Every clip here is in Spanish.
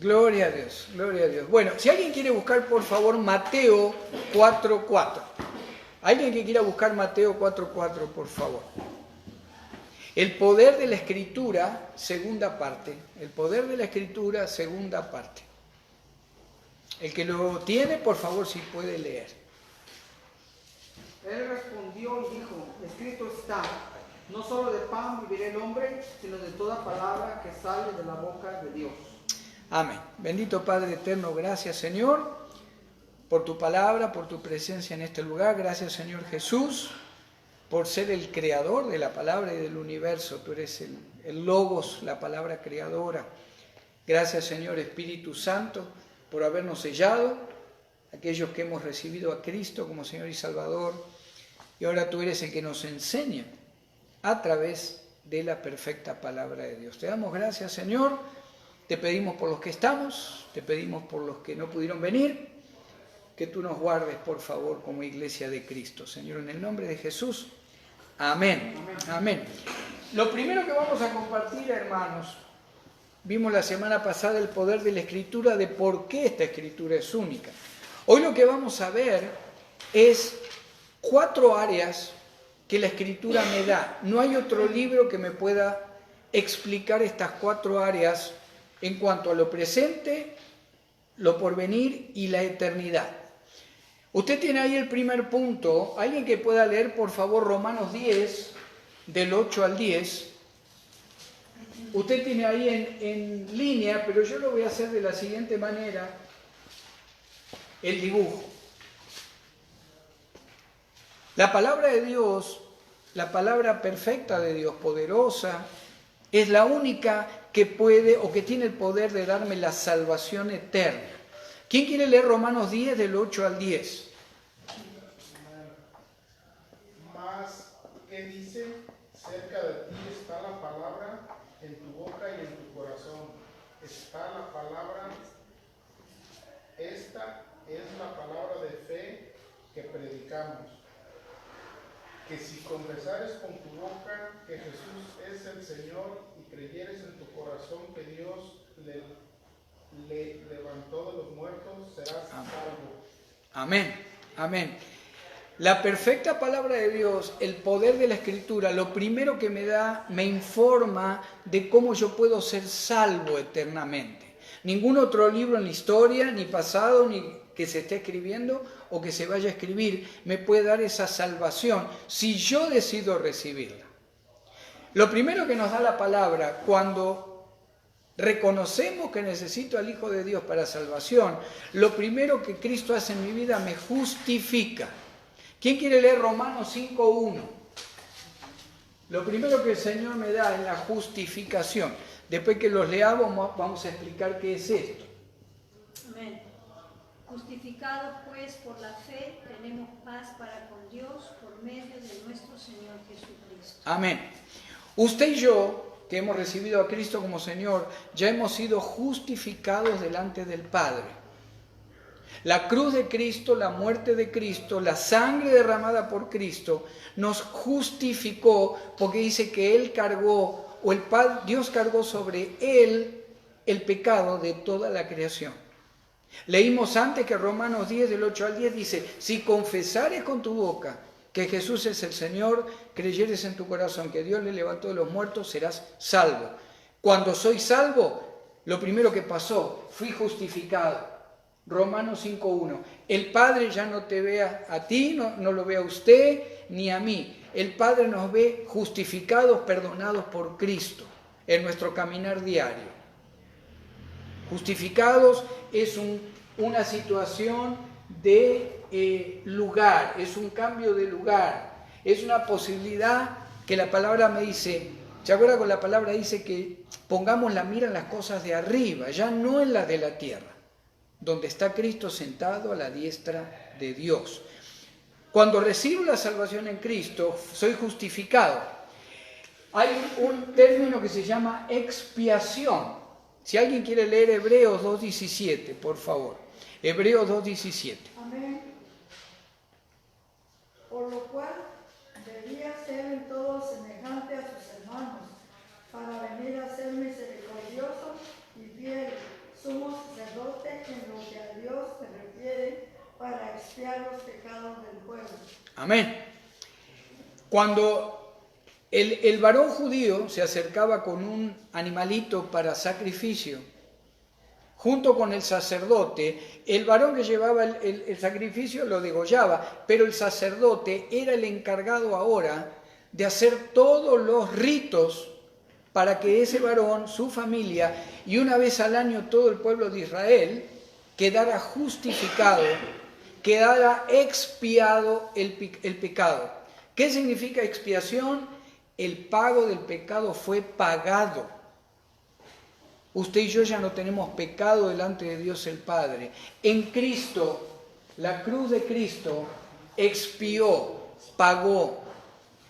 Gloria a Dios, gloria a Dios. Bueno, si alguien quiere buscar, por favor, Mateo 4:4. Alguien que quiera buscar Mateo 4:4, por favor. El poder de la Escritura, segunda parte. El poder de la Escritura, segunda parte. El que lo tiene, por favor, si puede leer. Él respondió y dijo, escrito está, no solo de pan vivirá el hombre, sino de toda palabra que sale de la boca de Dios. Amén. Bendito Padre eterno, gracias Señor por tu palabra, por tu presencia en este lugar. Gracias Señor Jesús por ser el creador de la palabra y del universo. Tú eres el Logos, la palabra creadora. Gracias Señor Espíritu Santo por habernos sellado, aquellos que hemos recibido a Cristo como Señor y Salvador. Y ahora tú eres el que nos enseña a través de la perfecta palabra de Dios. Te damos gracias Señor. Te pedimos por los que estamos, te pedimos por los que no pudieron venir, que tú nos guardes, por favor, como iglesia de Cristo. Señor, en el nombre de Jesús, amén. Amén. Lo primero que vamos a compartir, hermanos, vimos la semana pasada el poder de la Escritura, de por qué esta Escritura es única. Hoy lo que vamos a ver es 4 áreas que la Escritura me da. No hay otro libro que me pueda explicar estas 4 áreas en cuanto a lo presente, lo porvenir y la eternidad. Usted tiene ahí el primer punto. Alguien que pueda leer, por favor, Romanos 10, del 8 al 10. Usted tiene ahí en línea, pero yo lo voy a hacer de la siguiente manera, el dibujo. La palabra de Dios, la palabra perfecta de Dios, poderosa, es la única que puede o que tiene el poder de darme la salvación eterna. ¿Quién quiere leer Romanos 10 del 8 al 10? Mas, ¿qué dice? Cerca de ti está la palabra, en tu boca y en tu corazón. Está la palabra, esta es la palabra de fe que predicamos. Que si confesares con tu boca que Jesús es el Señor y creyeres en tu corazón que Dios le levantó de los muertos, serás salvo. Amén, amén. La perfecta palabra de Dios, el poder de la Escritura, lo primero que me da, me informa de cómo yo puedo ser salvo eternamente. Ningún otro libro en la historia, ni pasado, ni que se esté escribiendo o que se vaya a escribir, me puede dar esa salvación si yo decido recibirla. Lo primero que nos da la palabra cuando reconocemos que necesito al Hijo de Dios para salvación, lo primero que Cristo hace en mi vida me justifica. ¿Quién quiere leer Romanos 5:1? Lo primero que el Señor me da es la justificación. Después que los leamos vamos a explicar qué es esto. Amén. Justificados pues por la fe, tenemos paz para con Dios por medio de nuestro Señor Jesucristo. Amén. Usted y yo, que hemos recibido a Cristo como Señor, ya hemos sido justificados delante del Padre. La cruz de Cristo, la muerte de Cristo, la sangre derramada por Cristo, nos justificó porque dice que Él cargó, o Dios cargó sobre Él el pecado de toda la creación. Leímos antes que Romanos 10, del 8 al 10, dice, si confesares con tu boca que Jesús es el Señor, creyeres en tu corazón que Dios le levantó de los muertos, serás salvo. Cuando soy salvo, lo primero que pasó, fui justificado. Romanos 5:1. El Padre ya no te ve a ti, no lo ve a usted, ni a mí. El Padre nos ve justificados, perdonados por Cristo en nuestro caminar diario. Justificados es una situación de lugar, es un cambio de lugar, es una posibilidad que la palabra me dice, ¿se acuerda con la palabra dice que pongamos la mira en las cosas de arriba, ya no en las de la tierra, donde está Cristo sentado a la diestra de Dios? Cuando recibo la salvación en Cristo, soy justificado. Hay un término que se llama expiación. Si alguien quiere leer Hebreos 2:17, por favor. Hebreos 2:17. Amén. Por lo cual debía ser en todo semejante a sus hermanos, para venir a ser misericordioso y fiel, sumo Amén. Cuando el varón judío se acercaba con un animalito para sacrificio, junto con el sacerdote, el varón que llevaba el sacrificio lo degollaba, pero el sacerdote era el encargado ahora de hacer todos los ritos para que ese varón, su familia, y una vez al año todo el pueblo de Israel, quedara justificado, quedara expiado el pecado. ¿Qué significa expiación? El pago del pecado fue pagado. Usted y yo ya no tenemos pecado delante de Dios el Padre. En Cristo, la cruz de Cristo expió, pagó.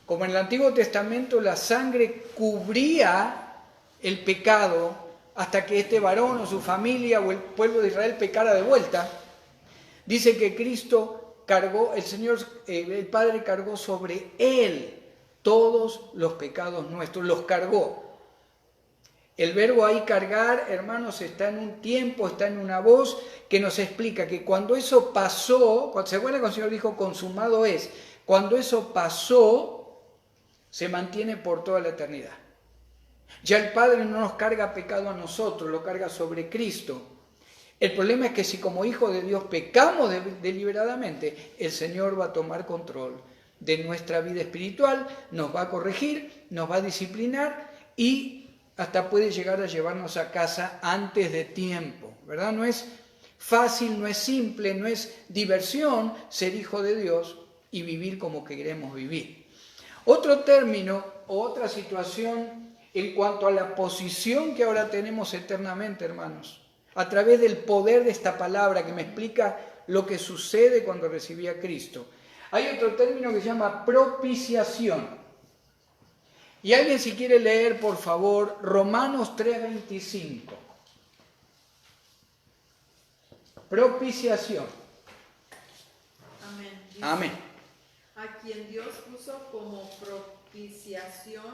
Como en el Antiguo Testamento la sangre cubría el pecado hasta que este varón o su familia o el pueblo de Israel pecara de vuelta, dice que Cristo cargó, el Padre cargó sobre él todos los pecados nuestros, los cargó. El verbo ahí cargar, hermanos, está en un tiempo, está en una voz que nos explica que cuando eso pasó, ¿se acuerdan cuando el Señor dijo consumado es? Cuando eso pasó, se mantiene por toda la eternidad. Ya el Padre no nos carga pecado a nosotros, lo carga sobre Cristo. El problema es que si como hijos de Dios pecamos deliberadamente, el Señor va a tomar control de nuestra vida espiritual, nos va a corregir, nos va a disciplinar y hasta puede llegar a llevarnos a casa antes de tiempo, ¿verdad? No es fácil, no es simple, no es diversión ser hijo de Dios y vivir como queremos vivir. Otro término o otra situación en cuanto a la posición que ahora tenemos eternamente, hermanos, a través del poder de esta palabra que me explica lo que sucede cuando recibí a Cristo. Hay otro término que se llama propiciación. Y alguien si quiere leer, por favor, Romanos 3:25. Propiciación. Amén. Dice, Amén. a quien Dios puso como propiciación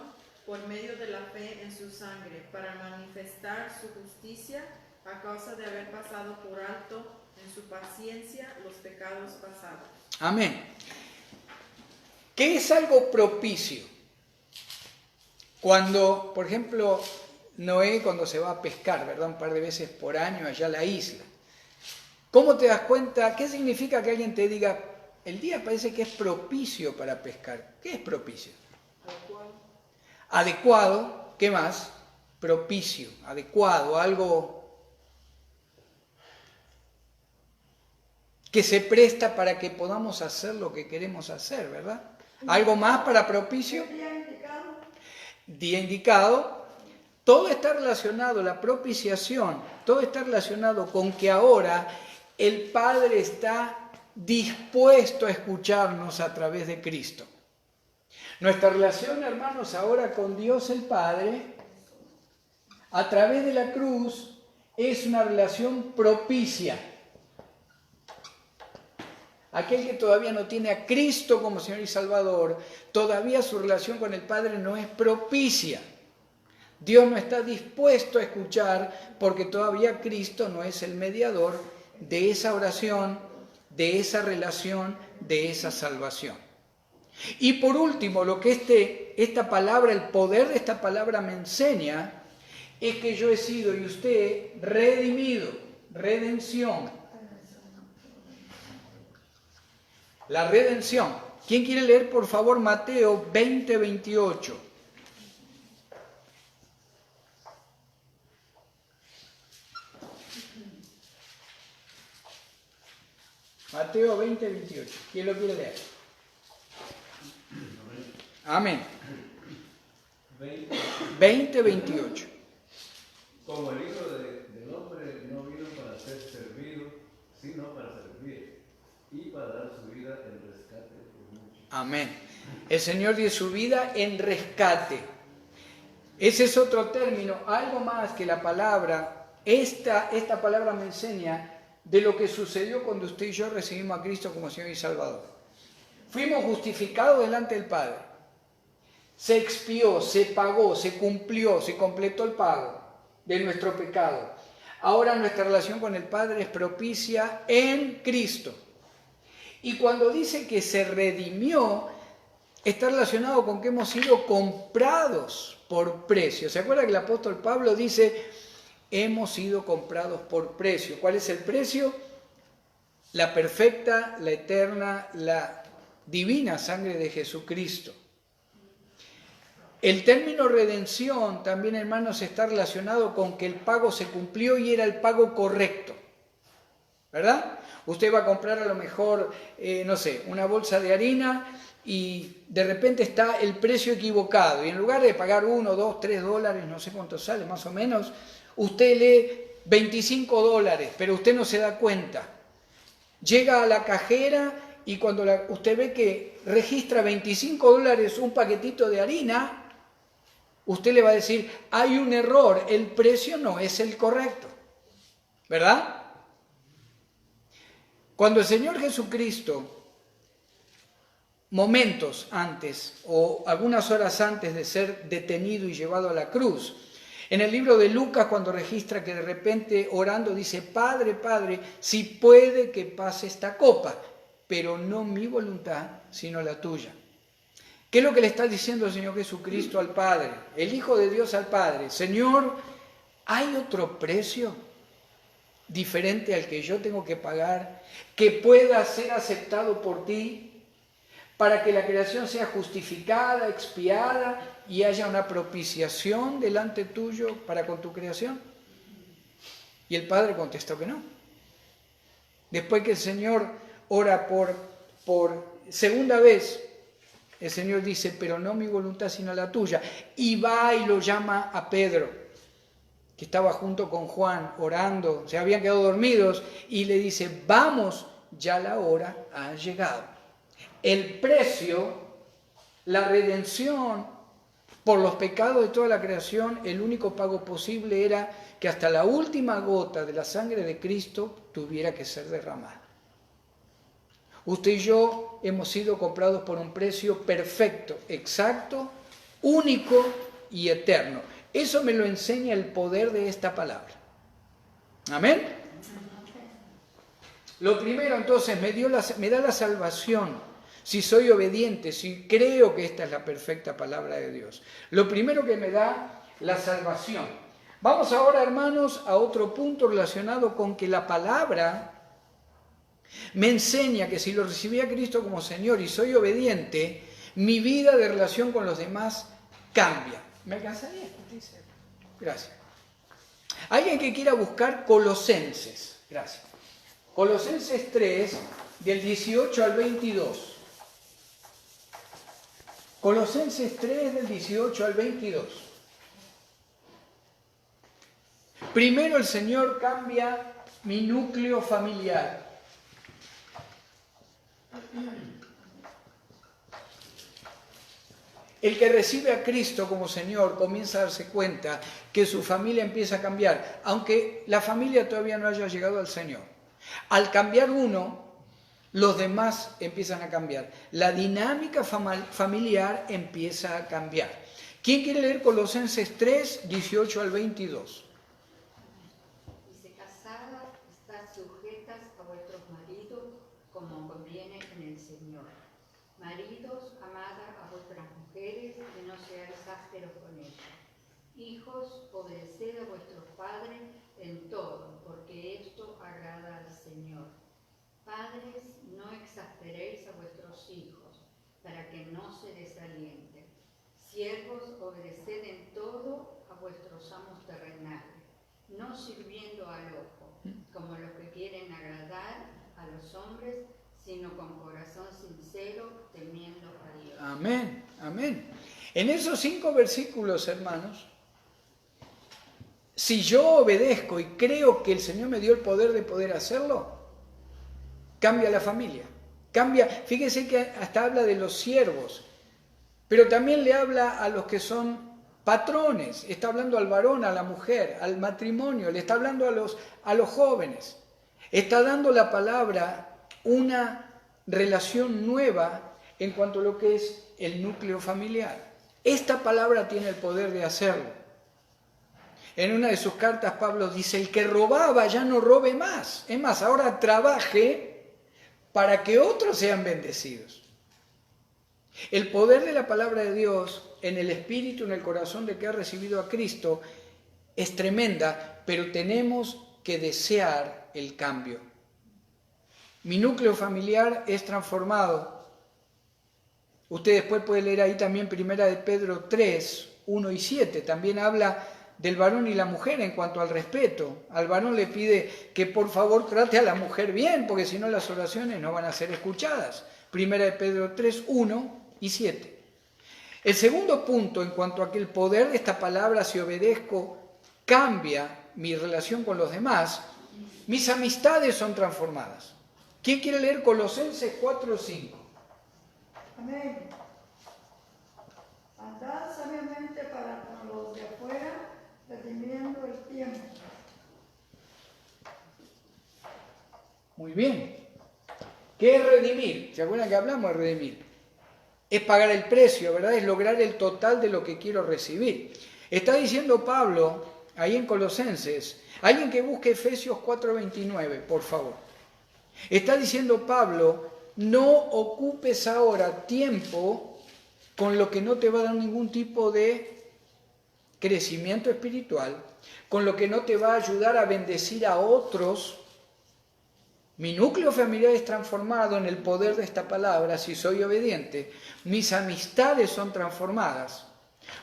por medio de la fe en su sangre, para manifestar su justicia a causa de haber pasado por alto en su paciencia los pecados pasados. Amén. ¿Qué es algo propicio? Cuando, por ejemplo, Noé cuando se va a pescar, ¿verdad? Un par de veces por año allá a la isla. ¿Cómo te das cuenta? ¿Qué significa que alguien te diga, el día parece que es propicio para pescar? ¿Qué es propicio? Adecuado. ¿Qué más? Propicio, adecuado, algo que se presta para que podamos hacer lo que queremos hacer, ¿verdad? ¿Algo más para propicio? Día indicado. Todo está relacionado, la propiciación, todo está relacionado con que ahora el Padre está dispuesto a escucharnos a través de Cristo. Nuestra relación, hermanos, ahora con Dios el Padre, a través de la cruz, es una relación propicia. Aquel que todavía no tiene a Cristo como Señor y Salvador, todavía su relación con el Padre no es propicia. Dios no está dispuesto a escuchar porque todavía Cristo no es el mediador de esa oración, de esa relación, de esa salvación. Y por último, lo que esta palabra, el poder de esta palabra me enseña, es que yo he sido y usted redimido, redención. La redención. ¿Quién quiere leer, por favor, Mateo 20:28? Mateo 20:28. ¿Quién lo quiere leer? Amén. 20:28. Como el Hijo del Hombre no vino para ser servido, sino para servir y para dar su vida en rescate por muchos. Amén. El Señor dio su vida en rescate. Ese es otro término, algo más que la palabra. Esta palabra me enseña de lo que sucedió cuando usted y yo recibimos a Cristo como Señor y Salvador. Fuimos justificados delante del Padre. Se expió, se pagó, se cumplió, se completó el pago de nuestro pecado. Ahora nuestra relación con el Padre es propicia en Cristo. Y cuando dice que se redimió, está relacionado con que hemos sido comprados por precio. ¿Se acuerda que el apóstol Pablo dice, hemos sido comprados por precio? ¿Cuál es el precio? La perfecta, la eterna, la divina sangre de Jesucristo. El término redención también, hermanos, está relacionado con que el pago se cumplió y era el pago correcto, ¿verdad? Usted va a comprar a lo mejor, no sé, una bolsa de harina y de repente está el precio equivocado y en lugar de pagar 1, 2, 3 dólares, no sé cuánto sale más o menos, usted lee 25 dólares, pero usted no se da cuenta. Llega a la cajera y cuando usted ve que registra 25 dólares un paquetito de harina, usted le va a decir, hay un error, el precio no es el correcto, ¿verdad? Cuando el Señor Jesucristo, momentos antes o algunas horas antes de ser detenido y llevado a la cruz, en el libro de Lucas, cuando registra que de repente orando dice, Padre, Padre, si puede que pase esta copa, pero no mi voluntad, sino la tuya. ¿Qué es lo que le está diciendo el Señor Jesucristo al Padre? El Hijo de Dios al Padre. Señor, ¿hay otro precio diferente al que yo tengo que pagar que pueda ser aceptado por ti para que la creación sea justificada, expiada y haya una propiciación delante tuyo para con tu creación? Y el Padre contestó que no. Después que el Señor ora por segunda vez, el Señor dice, pero no mi voluntad sino la tuya. Y va y lo llama a Pedro, que estaba junto con Juan orando, se habían quedado dormidos, y le dice, vamos, ya la hora ha llegado. El precio, la redención por los pecados de toda la creación, el único pago posible era que hasta la última gota de la sangre de Cristo tuviera que ser derramada. Usted y yo hemos sido comprados por un precio perfecto, exacto, único y eterno. Eso me lo enseña el poder de esta palabra. ¿Amén? Lo primero entonces, me da la salvación si soy obediente, si creo que esta es la perfecta palabra de Dios. Lo primero que me da la salvación. Vamos ahora, hermanos, a otro punto relacionado con que la palabra me enseña que si lo recibí a Cristo como Señor y soy obediente, mi vida de relación con los demás cambia. ¿Me alcanzaría? Gracias. Alguien que quiera buscar Colosenses. Gracias. Colosenses 3, del 18 al 22. Colosenses 3, del 18 al 22. Primero el Señor cambia mi núcleo familiar. El que recibe a Cristo como Señor comienza a darse cuenta que su familia empieza a cambiar, aunque la familia todavía no haya llegado al Señor. Al cambiar uno, los demás empiezan a cambiar. La dinámica familiar empieza a cambiar. ¿Quién quiere leer Colosenses 3, 18 al 22? Dice, casadas, estad sujetas a vuestros maridos como conviene en el Señor. Maridos, amad a vuestras mujeres y no seáis ásperos con ellas. Hijos, obedeced a vuestros padres en todo, porque esto agrada al Señor. Padres, no exasperéis a vuestros hijos, para que no se desalienten. Siervos, obedeced en todo a vuestros amos terrenales, no sirviendo al ojo, como los que quieren agradar a los hombres, sino con corazón sincero, temiendo a Dios. Amén, amén. En esos 5 versículos, hermanos, si yo obedezco y creo que el Señor me dio el poder de poder hacerlo, cambia la familia. Cambia, fíjese que hasta habla de los siervos, pero también le habla a los que son patrones, está hablando al varón, a la mujer, al matrimonio, le está hablando a los jóvenes. Está dando la palabra una relación nueva en cuanto a lo que es el núcleo familiar. Esta palabra tiene el poder de hacerlo. En una de sus cartas Pablo dice, el que robaba ya no robe más. Es más, ahora trabaje para que otros sean bendecidos. El poder de la palabra de Dios en el espíritu, en el corazón de que ha recibido a Cristo, es tremenda, pero tenemos que desear el cambio. Mi núcleo familiar es transformado. Usted después puede leer ahí también 1 de Pedro 3, 1 y 7. También habla del varón y la mujer en cuanto al respeto. Al varón le pide que por favor trate a la mujer bien, porque si no las oraciones no van a ser escuchadas. 1 de Pedro 3, 1 y 7. El segundo punto, en cuanto a que el poder de esta palabra, si obedezco, cambia mi relación con los demás, mis amistades son transformadas. ¿Quién quiere leer Colosenses 4, 5? Amén. Andad sabiamente para con los de afuera, redimiendo el tiempo. Muy bien. ¿Qué es redimir? ¿Se acuerdan que hablamos de redimir? Es pagar el precio, ¿verdad? Es lograr el total de lo que quiero recibir. Está diciendo Pablo, ahí en Colosenses, alguien que busque Efesios 4:29, por favor. Está diciendo Pablo, no ocupes ahora tiempo con lo que no te va a dar ningún tipo de crecimiento espiritual, con lo que no te va a ayudar a bendecir a otros. Mi núcleo familiar es transformado en el poder de esta palabra si soy obediente. Mis amistades son transformadas.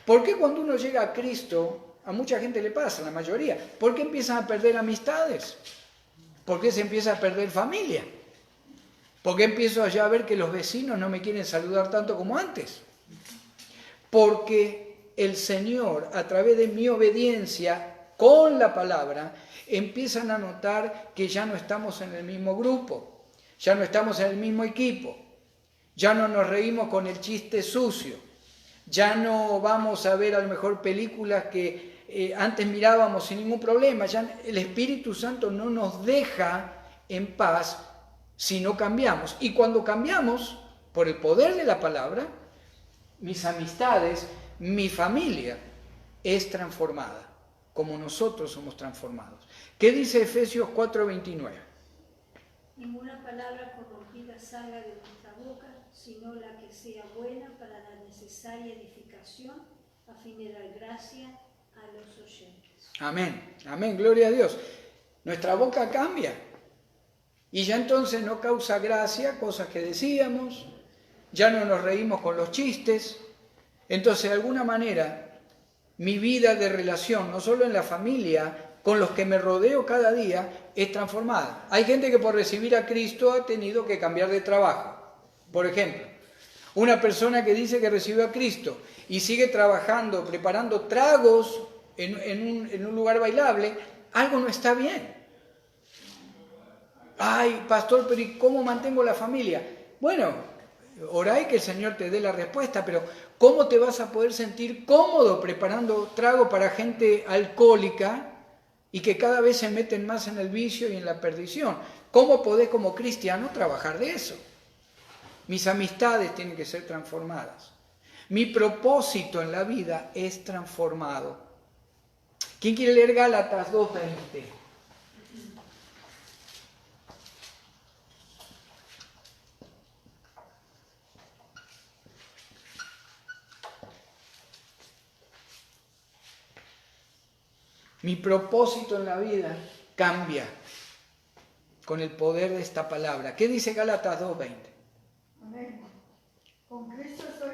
¿Por qué cuando uno llega a Cristo, a mucha gente le pasa, a la mayoría, por qué empiezan a perder amistades? ¿Por qué se empieza a perder familia? ¿Por qué empiezo ya a ver que los vecinos no me quieren saludar tanto como antes? Porque el Señor, a través de mi obediencia con la palabra, empiezan a notar que ya no estamos en el mismo grupo, ya no estamos en el mismo equipo, ya no nos reímos con el chiste sucio, ya no vamos a ver a lo mejor películas que antes mirábamos sin ningún problema, ya el Espíritu Santo no nos deja en paz si no cambiamos. Y cuando cambiamos, por el poder de la palabra, mis amistades, mi familia es transformada, como nosotros somos transformados. ¿Qué dice Efesios 4:29? Ninguna palabra corrompida salga de nuestra boca, sino la que sea buena para la necesaria edificación, a fin de dar gracia a los oyentes. Amén, amén, gloria a Dios. Nuestra boca cambia y ya entonces no causa gracia cosas que decíamos, ya no nos reímos con los chistes. Entonces, de alguna manera, mi vida de relación, no solo en la familia, con los que me rodeo cada día, es transformada. Hay gente que por recibir a Cristo ha tenido que cambiar de trabajo. Por ejemplo, una persona que dice que recibió a Cristo y sigue trabajando, preparando tragos en un lugar bailable, algo no está bien. Ay, pastor, pero ¿y cómo mantengo la familia? Bueno, orá y que el Señor te dé la respuesta, pero ¿cómo te vas a poder sentir cómodo preparando trago para gente alcohólica y que cada vez se meten más en el vicio y en la perdición? ¿Cómo podés como cristiano trabajar de eso? Mis amistades tienen que ser transformadas. Mi propósito en la vida es transformado. ¿Quién quiere leer Gálatas 2:20? Mi propósito en la vida cambia con el poder de esta palabra. ¿Qué dice Gálatas 2:20? Amén. Con Cristo estoy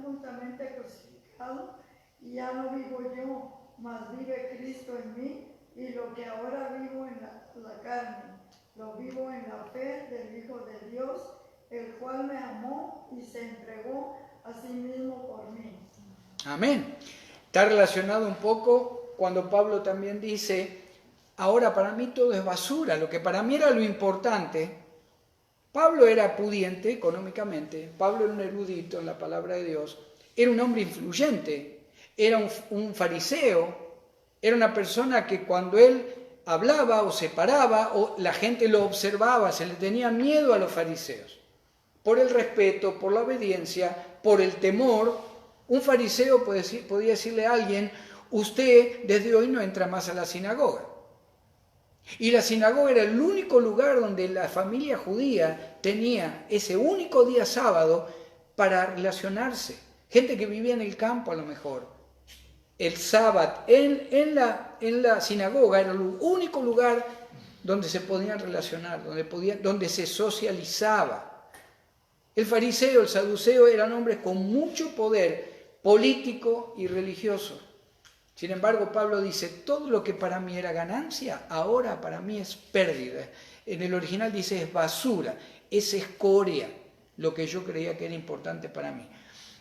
juntamente crucificado y ya no vivo yo, mas vive Cristo en mí, y lo que ahora vivo en la carne, lo vivo en la fe del Hijo de Dios, el cual me amó y se entregó a sí mismo por mí. Amén. Está relacionado un poco cuando Pablo también dice, ahora para mí todo es basura, lo que para mí era lo importante. Pablo era pudiente económicamente, Pablo era un erudito en la palabra de Dios, era un hombre influyente, era un fariseo, era una persona que cuando él hablaba o se paraba, o la gente lo observaba, se le tenía miedo a los fariseos. Por el respeto, por la obediencia, por el temor, un fariseo podía decirle a alguien, usted desde hoy no entra más a la sinagoga. Y la sinagoga era el único lugar donde la familia judía tenía ese único día sábado para relacionarse. Gente que vivía en el campo a lo mejor. El sábado en la sinagoga era el único lugar donde se podían relacionar, donde se socializaba. El fariseo, el saduceo eran hombres con mucho poder político y religioso. Sin embargo, Pablo dice, todo lo que para mí era ganancia, ahora para mí es pérdida. En el original dice, es basura, es escoria, lo que yo creía que era importante para mí.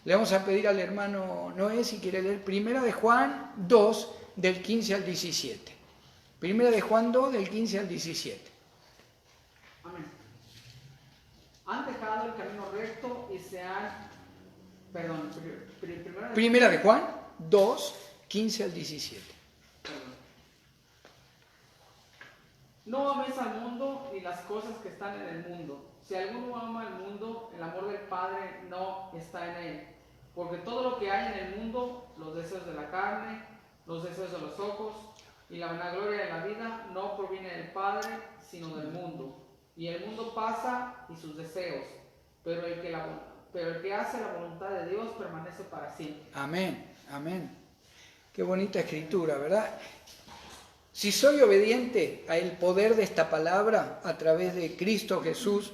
Le vamos a pedir al hermano Noé si quiere leer 1 de Juan 2, del 15 al 17. 1 de Juan 2, del 15 al 17. Amén. Han dejado el camino recto y se han... Perdón, Primera de Juan 2, 15 al 17. No ames al mundo ni las cosas que están en el mundo. Si alguno ama al mundo, el amor del Padre no está en él. Porque todo lo que hay en el mundo, los deseos de la carne, los deseos de los ojos y la vanagloria de la vida, no proviene del Padre, sino del mundo. Y el mundo pasa y sus deseos, pero el que hace la voluntad de Dios permanece para siempre. Amén, amén. Qué bonita escritura, ¿verdad? Si soy obediente al poder de esta palabra a través de Cristo Jesús,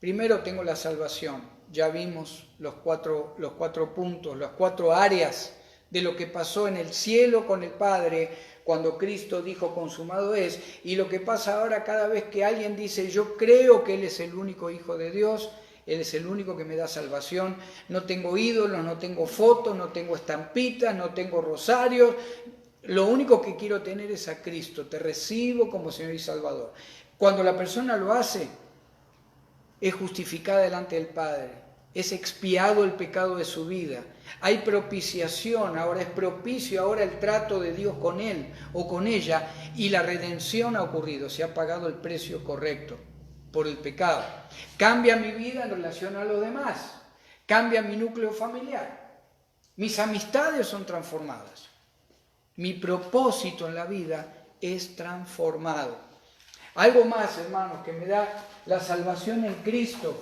primero tengo la salvación. Ya vimos los cuatro puntos, las 4 áreas de lo que pasó en el cielo con el Padre cuando Cristo dijo consumado es, y lo que pasa ahora cada vez que alguien dice yo creo que Él es el único Hijo de Dios, Él es el único que me da salvación, no tengo ídolos, no tengo fotos, no tengo estampitas, no tengo rosarios, lo único que quiero tener es a Cristo, te recibo como Señor y Salvador. Cuando la persona lo hace, es justificada delante del Padre, es expiado el pecado de su vida, hay propiciación, ahora es propicio, ahora el trato de Dios con él o con ella y la redención ha ocurrido, se ha pagado el precio correcto por el pecado. Cambia mi vida en relación a los demás, cambia mi núcleo familiar, mis amistades son transformadas, mi propósito en la vida es transformado. Algo más, hermanos, que me da la salvación en Cristo.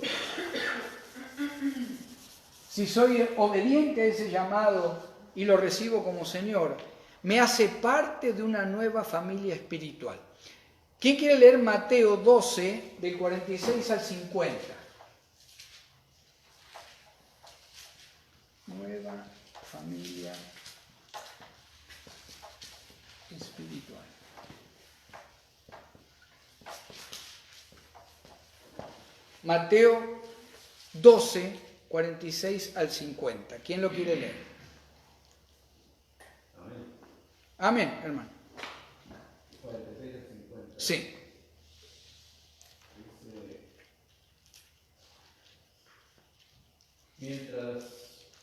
Si soy obediente a ese llamado y lo recibo como Señor, me hace parte de una nueva familia espiritual. ¿Quién quiere leer Mateo 12, del 46 al 50? Nueva familia espiritual. Mateo 12, 46 al 50. ¿Quién lo quiere leer? Amén. Amén, hermano. 46 al 50. Sí. Dice, mientras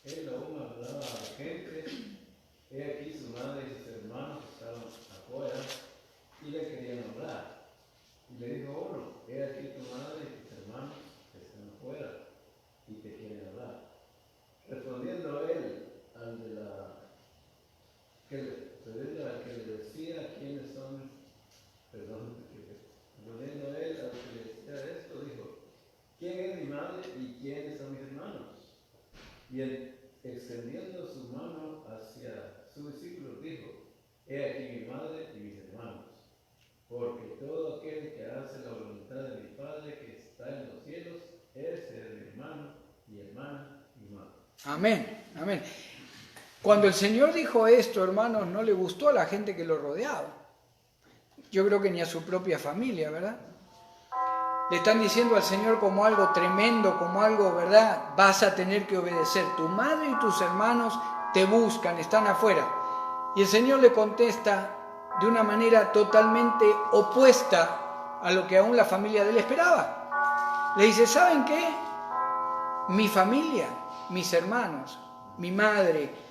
él aún hablaba a la gente, he aquí su madre y sus hermanos estaban afuera y le querían hablar. Y le dijo uno, he aquí tu madre y tus hermanos están afuera y te quieren hablar. Respondiendo él al que le decía quiénes son, respondiendo él al que le decía esto, dijo, ¿quién es mi madre y quiénes son mis hermanos? Y él, extendiendo su mano hacia su discípulo, dijo, he aquí mi madre y mis hermanos, porque todo aquel que hace la voluntad de mi Padre que está en los cielos, ese es mi hermano y hermana y madre. Amén, amén. Cuando el Señor dijo esto, hermanos, no le gustó a la gente que lo rodeaba. Yo creo que ni a su propia familia, ¿verdad? Le están diciendo al Señor como algo tremendo, como algo, ¿verdad? Vas a tener que obedecer. Tu madre y tus hermanos te buscan, están afuera. Y el Señor le contesta de una manera totalmente opuesta a lo que aún la familia de él esperaba. Le dice, ¿saben qué? Mi familia, mis hermanos, mi madre,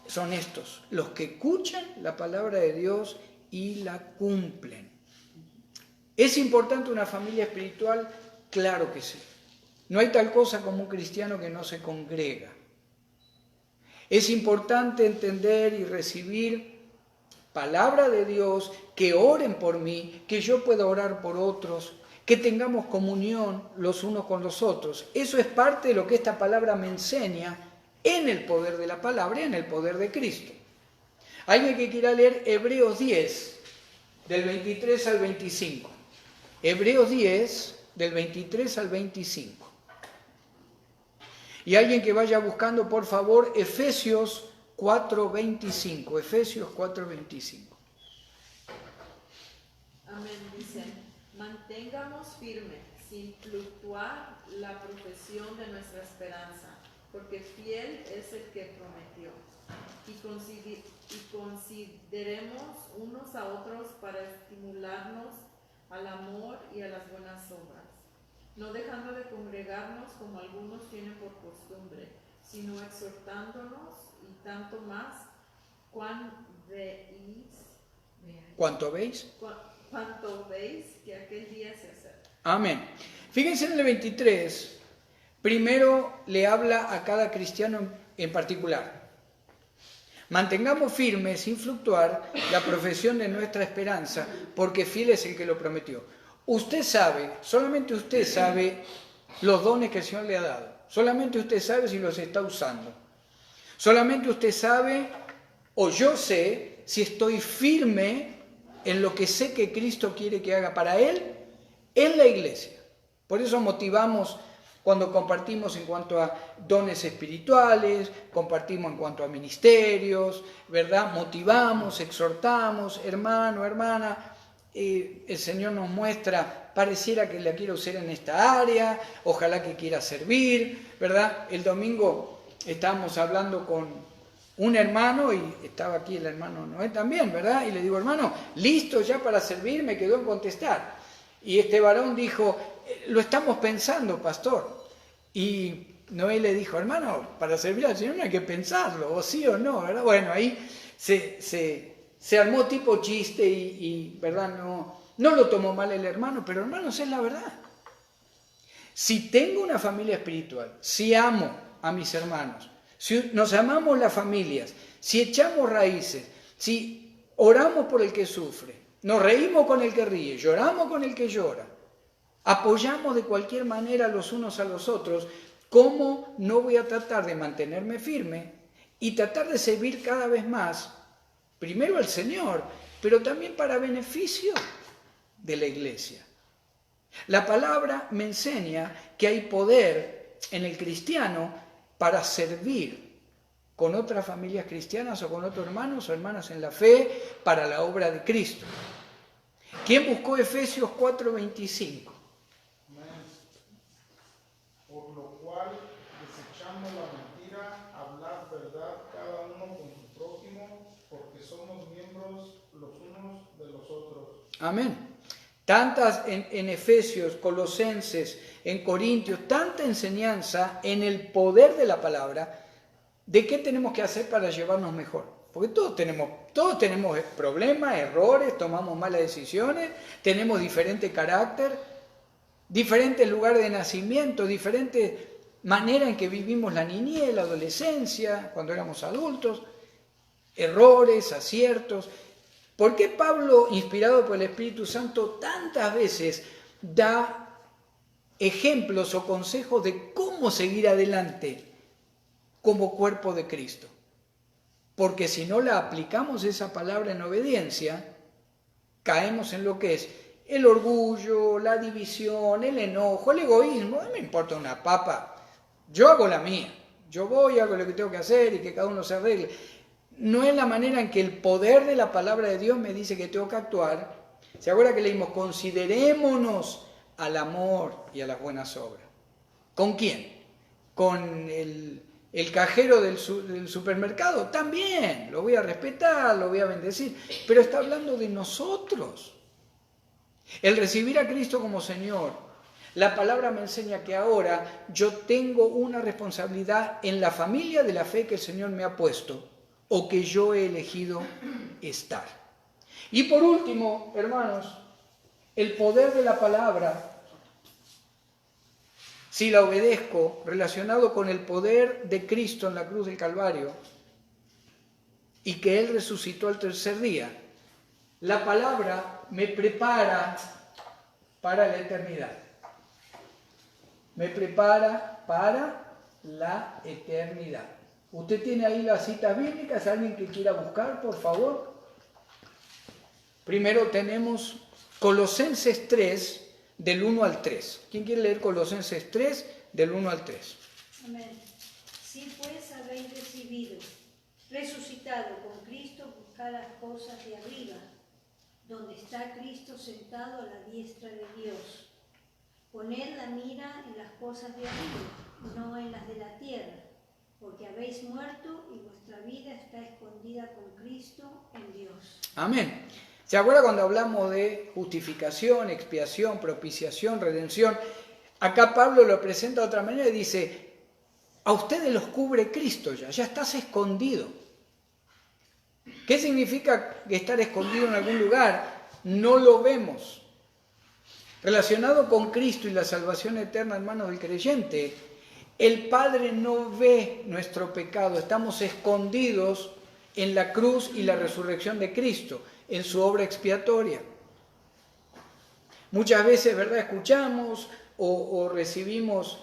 son estos, los que escuchan la palabra de Dios y la cumplen. ¿Es importante una familia espiritual? Claro que sí. No hay tal cosa como un cristiano que no se congrega. Es importante entender y recibir palabra de Dios, que oren por mí, que yo pueda orar por otros, que tengamos comunión los unos con los otros. Eso es parte de lo que esta palabra me enseña en el poder de la palabra y en el poder de Cristo. Alguien que quiera leer Hebreos 10, del 23 al 25. Hebreos 10, del 23 al 25. Y alguien que vaya buscando, por favor, Efesios 4:25. Efesios 4:25. Amén, dice, mantengamos firme, sin fluctuar, la profesión de nuestra esperanza, porque fiel es el que prometió. Y consideremos unos a otros para estimularnos al amor y a las buenas obras, no dejando de congregarnos como algunos tienen por costumbre, sino exhortándonos, y tanto más ¿Cuánto veis? Cuanto veis que aquel día se acerca. Amén. Fíjense en el 23, primero le habla a cada cristiano en particular. Mantengamos firme, sin fluctuar, la profesión de nuestra esperanza, porque fiel es el que lo prometió. Usted sabe, solamente usted sabe los dones que el Señor le ha dado. Solamente usted sabe si los está usando. Solamente usted sabe, o yo sé, si estoy firme en lo que sé que Cristo quiere que haga para Él en la iglesia. Por eso motivamos cuando compartimos en cuanto a dones espirituales, compartimos en cuanto a ministerios, ¿verdad? Motivamos, exhortamos, hermano, hermana, el Señor nos muestra, pareciera que la quiere usar en esta área, ojalá que quiera servir, ¿verdad? El domingo estábamos hablando con un hermano y estaba aquí el hermano Noé también, ¿verdad? Y le digo, hermano, listo ya para servir, me quedó en contestar. Y este varón dijo, lo estamos pensando, pastor. Y Noé le dijo, hermano, para servir al Señor no hay que pensarlo, o sí o no, ¿verdad? Bueno, ahí se armó tipo chiste y ¿verdad? No lo tomó mal el hermano, pero hermanos, es la verdad. Si tengo una familia espiritual, si amo a mis hermanos, si nos amamos las familias, si echamos raíces, si oramos por el que sufre, nos reímos con el que ríe, lloramos con el que llora, apoyamos de cualquier manera los unos a los otros, ¿cómo no voy a tratar de mantenerme firme y tratar de servir cada vez más, primero al Señor, pero también para beneficio de la iglesia? La palabra me enseña que hay poder en el cristiano para servir con otras familias cristianas o con otros hermanos o hermanas en la fe para la obra de Cristo. ¿Quién buscó Efesios 4:25? Por lo cual, desechando la mentira, hablad verdad cada uno con su prójimo, porque somos miembros los unos de los otros. Amén. Tantas en Efesios, Colosenses, en Corintios, tanta enseñanza en el poder de la palabra, de qué tenemos que hacer para llevarnos mejor. Porque todos tenemos problemas, errores, tomamos malas decisiones, tenemos diferente carácter, diferentes lugares de nacimiento, diferente manera en que vivimos la niñez, la adolescencia, cuando éramos adultos, errores, aciertos. ¿Por qué Pablo, inspirado por el Espíritu Santo, tantas veces da ejemplos o consejos de cómo seguir adelante como cuerpo de Cristo? Porque si no la aplicamos esa palabra en obediencia, caemos en lo que es el orgullo, la división, el enojo, el egoísmo. No me importa una papa, yo hago la mía, yo voy, hago lo que tengo que hacer y que cada uno se arregle. No es la manera en que el poder de la palabra de Dios me dice que tengo que actuar. ¿Se acuerda que leímos? Considerémonos al amor y a las buenas obras. ¿Con quién? ¿Con el cajero del supermercado? También, lo voy a respetar, lo voy a bendecir. Pero está hablando de nosotros. El recibir a Cristo como Señor. La palabra me enseña que ahora yo tengo una responsabilidad en la familia de la fe que el Señor me ha puesto o que yo he elegido estar. Y por último, hermanos, el poder de la palabra, si la obedezco, relacionado con el poder de Cristo en la cruz del Calvario y que Él resucitó al tercer día, la palabra me prepara para la eternidad. Me prepara para la eternidad. ¿Usted tiene ahí las citas bíblicas? ¿Alguien que quiera buscar, por favor? Primero tenemos Colosenses 3, del 1 al 3. ¿Quién quiere leer Colosenses 3, del 1 al 3? Amén. Si pues habéis resucitado con Cristo, buscad las cosas de arriba, donde está Cristo sentado a la diestra de Dios. Poned la mira en las cosas de arriba, no en las de la tierra, porque habéis muerto y vuestra vida está escondida con Cristo en Dios. Amén. ¿Se acuerda cuando hablamos de justificación, expiación, propiciación, redención? Acá Pablo lo presenta de otra manera y dice, a ustedes los cubre Cristo ya estás escondido. ¿Qué significa estar escondido en algún lugar? No lo vemos. Relacionado con Cristo y la salvación eterna en manos del creyente, el Padre no ve nuestro pecado, estamos escondidos en la cruz y la resurrección de Cristo, en su obra expiatoria. Muchas veces, ¿verdad?, escuchamos o recibimos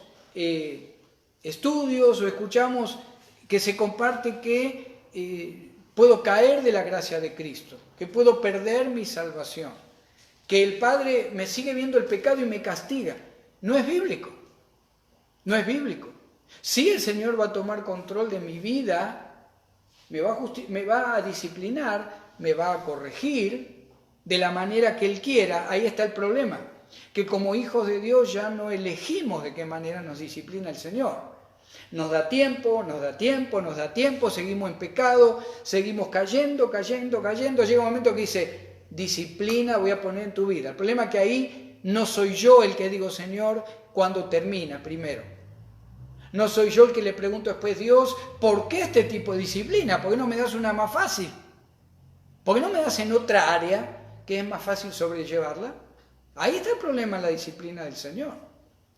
estudios o escuchamos que se comparte que puedo caer de la gracia de Cristo, que puedo perder mi salvación, que el Padre me sigue viendo el pecado y me castiga. No es bíblico, no es bíblico. Sí, el Señor va a tomar control de mi vida, me va a disciplinar, me va a corregir de la manera que Él quiera. Ahí está el problema, que como hijos de Dios ya no elegimos de qué manera nos disciplina el Señor. Nos da tiempo, seguimos en pecado, seguimos cayendo. Llega un momento que dice, disciplina voy a poner en tu vida. El problema es que ahí no soy yo el que digo, Señor, cuando termina primero. No soy yo el que le pregunto después, Dios, ¿por qué este tipo de disciplina? ¿Por qué no me das una más fácil? ¿Por qué no me das en otra área que es más fácil sobrellevarla? Ahí está el problema en la disciplina del Señor,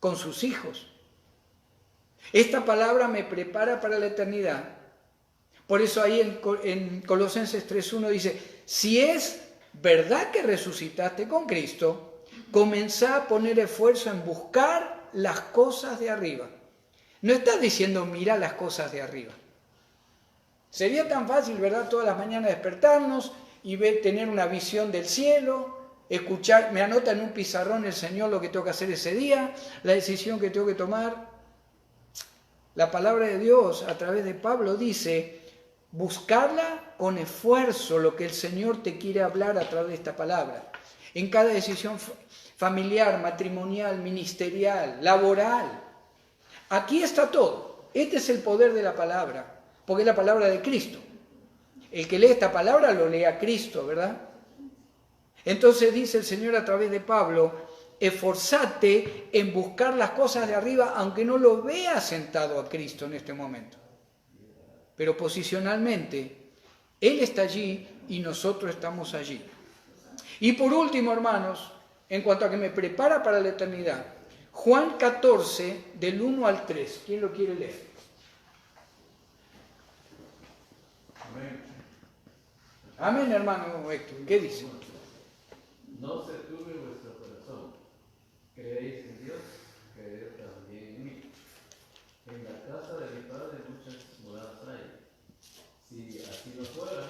con sus hijos. Esta palabra me prepara para la eternidad. Por eso ahí en Colosenses 3.1 dice, si es verdad que resucitaste con Cristo, comenzá a poner esfuerzo en buscar las cosas de arriba. No está diciendo mira las cosas de arriba. Sería tan fácil, ¿verdad?, todas las mañanas despertarnos y tener una visión del cielo, escuchar, me anota en un pizarrón el Señor lo que tengo que hacer ese día, la decisión que tengo que tomar. La palabra de Dios a través de Pablo dice, buscarla con esfuerzo, lo que el Señor te quiere hablar a través de esta palabra. En cada decisión familiar, matrimonial, ministerial, laboral. Aquí está todo. Este es el poder de la palabra, porque es la palabra de Cristo. El que lee esta palabra lo lee a Cristo, ¿verdad? Entonces dice el Señor a través de Pablo, esforzate en buscar las cosas de arriba, aunque no lo veas sentado a Cristo en este momento. Pero posicionalmente, Él está allí y nosotros estamos allí. Y por último, hermanos, en cuanto a que me prepara para la eternidad, Juan 14, del 1 al 3. ¿Quién lo quiere leer? Amén. Amén, hermano Héctor. ¿Qué dice? No se turbe vuestro corazón. Creéis en Dios, creed también en mí. En la casa de mi Padre muchas moradas hay. Si así no fuera,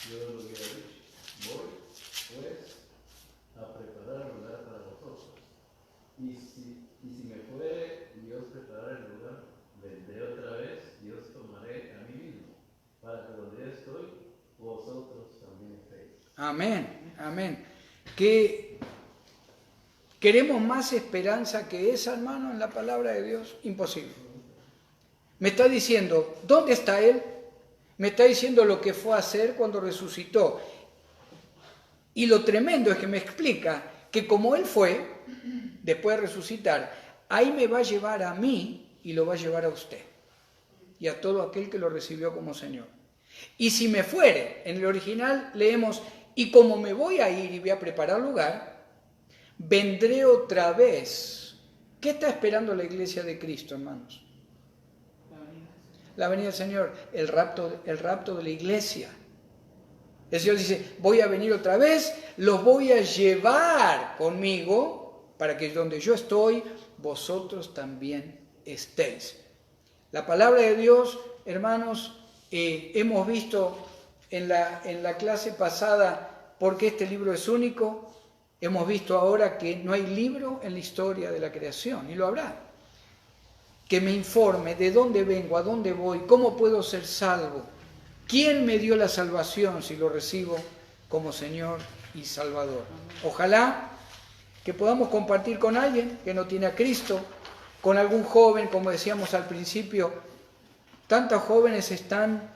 yo lo hubiera dicho. Voy, pues, a preparar un lugar para vosotros. Y si me fuere y os preparare el lugar, vendré otra vez y os tomaré a mí mismo, para que donde yo estoy, vosotros también estéis. Amén, amén. Que queremos más esperanza que esa, hermano, en la palabra de Dios. Imposible. Me está diciendo, ¿dónde está Él? Me está diciendo lo que fue a hacer cuando resucitó. Y lo tremendo es que me explica que como Él fue, después de resucitar, ahí me va a llevar a mí y lo va a llevar a usted. Y a todo aquel que lo recibió como Señor. Y si me fuere, en el original leemos, y como me voy a ir y voy a preparar lugar, vendré otra vez. ¿Qué está esperando la iglesia de Cristo, hermanos? La venida del Señor, el rapto de la iglesia. El Señor dice, voy a venir otra vez, los voy a llevar conmigo para que donde yo estoy, vosotros también estéis. La palabra de Dios, hermanos, hemos visto en la clase pasada por qué este libro es único. Hemos visto ahora que no hay libro en la historia de la creación, y lo habrá, que me informe de dónde vengo, a dónde voy, cómo puedo ser salvo, quién me dio la salvación si lo recibo como Señor y Salvador. Ojalá que podamos compartir con alguien que no tiene a Cristo, con algún joven, como decíamos al principio. Tantos jóvenes están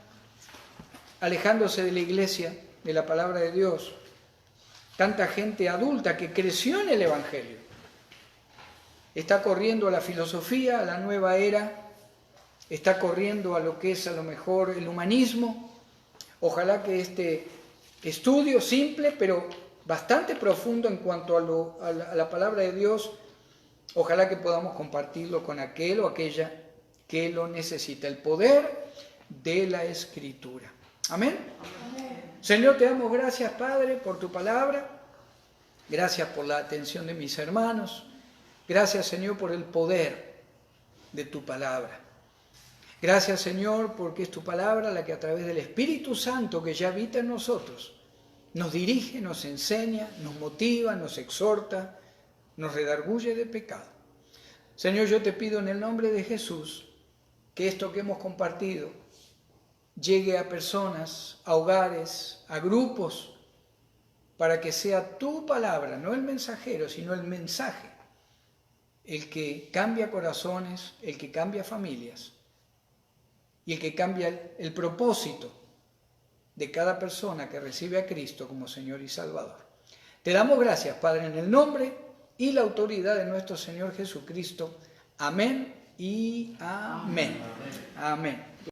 alejándose de la iglesia, de la palabra de Dios. Tanta gente adulta que creció en el Evangelio está corriendo a la filosofía, a la nueva era, está corriendo a lo que es a lo mejor el humanismo. Ojalá que este estudio simple, pero bastante profundo en cuanto a la palabra de Dios, ojalá que podamos compartirlo con aquel o aquella que lo necesita, el poder de la Escritura. Amén. Señor, te damos gracias, Padre, por tu palabra. Gracias por la atención de mis hermanos. Gracias, Señor, por el poder de tu palabra. Gracias, Señor, porque es tu palabra la que a través del Espíritu Santo que ya habita en nosotros, nos dirige, nos enseña, nos motiva, nos exhorta, nos redarguye de pecado. Señor, yo te pido en el nombre de Jesús que esto que hemos compartido llegue a personas, a hogares, a grupos, para que sea tu palabra, no el mensajero, sino el mensaje, el que cambia corazones, el que cambia familias y el que cambia el propósito de cada persona que recibe a Cristo como Señor y Salvador. Te damos gracias, Padre, en el nombre y la autoridad de nuestro Señor Jesucristo. Amén y amén. Amén.